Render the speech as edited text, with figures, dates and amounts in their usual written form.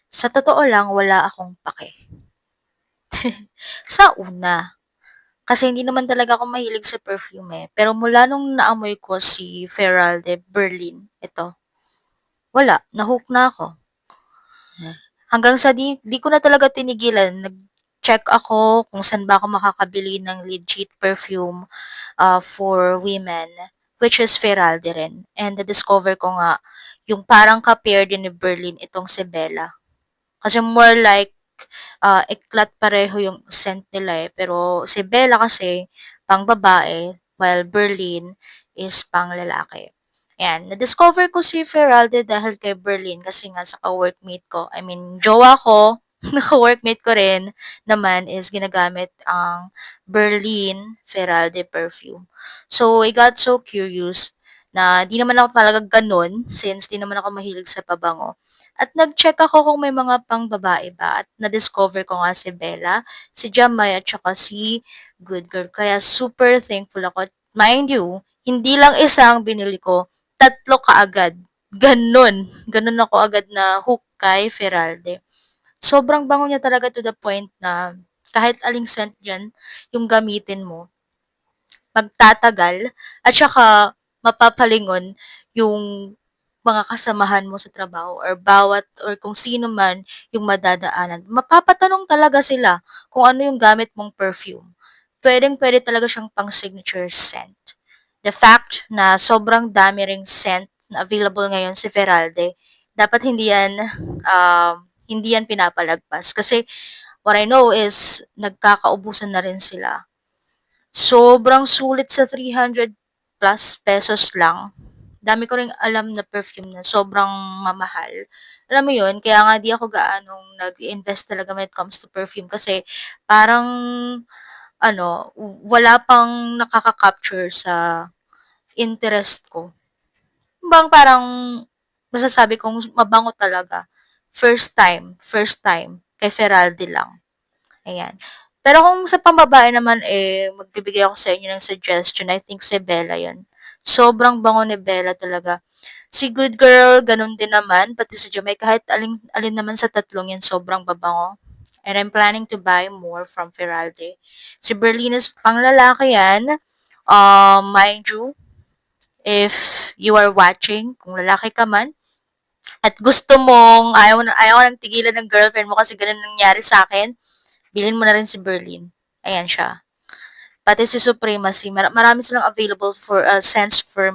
Sa totoo lang wala akong pake. Sa una, kasi hindi naman talaga ako mahilig sa perfume, pero mula nung naamoy ko si Feralde Berlin, ito, wala, na-hook na ako. Hanggang sa di ko na talaga tinigilan, nag-check ako kung saan ba ako makakabili ng legit perfume, for women, which is Feralde rin. And na-discover ko nga yung parang ka-pair din ni Berlin itong si Bella. Kasi more like, iklat pareho yung scent nila, eh, pero si Bella kasi pang-babae, while Berlin is pang-lalaki. Ayan, na-discover ko si Feralde dahil kay Berlin kasi nga sa ka-workmate ko, I mean jowa ko, na ka-workmate ko rin naman is ginagamit ang Berlin Feralde perfume. So, I got so curious na di naman ako talaga gano'n since di naman ako mahilig sa pabango. At nag-check ako kung may mga pang-babae ba at na-discover ko nga si Bella, si Jamai at saka si Good Girl. Kaya super thankful ako. Mind you, hindi lang isang binili ko, tatlo kaagad. Gano'n. Gano'n ako agad na hook kay Feralde. Sobrang bango niya talaga to the point na kahit aling scent diyan yung gamitin mo, magtatagal at saka mapapalingon yung mga kasamahan mo sa trabaho or bawat or kung sino man yung madadaanan. Mapapatanong talaga sila kung ano yung gamit mong perfume. Puwedeng-puwede talaga siyang pang-signature scent. The fact na sobrang dami ring scent na available ngayon si Feralde, dapat hindi yan pinapalagpas. Kasi what I know is nagkakaubusan na rin sila. Sobrang sulit sa 300 plus pesos lang. Dami ko ring alam na perfume na sobrang mamahal. Alam mo 'yun, kaya nga di ako gaanong nag-i-invest talaga when it comes to perfume kasi parang ano, wala pang nakaka-capture sa interest ko. Bang parang masasabi kong mabango talaga, first time, kay Feraldi lang. Ayan. Pero kung sa pambabae naman, eh, magbibigay ako sa inyo ng suggestion, I think si Bella 'yun. Sobrang bango ni Bella talaga. Si Good Girl, gano'n din naman, pati si Jamai, kahit alin alin naman sa tatlong 'yan sobrang babango. And I'm planning to buy more from Feralde. Si Berlin is panglalaki 'yan. Mind you, if you are watching, kung lalaki ka man, at gusto mong ayaw ka ng tigilan ng girlfriend mo kasi gano'n nangyari sa akin, bilhin mo na rin si Berlin. Ayan siya. Pati si Supremacy, marami silang available for scents for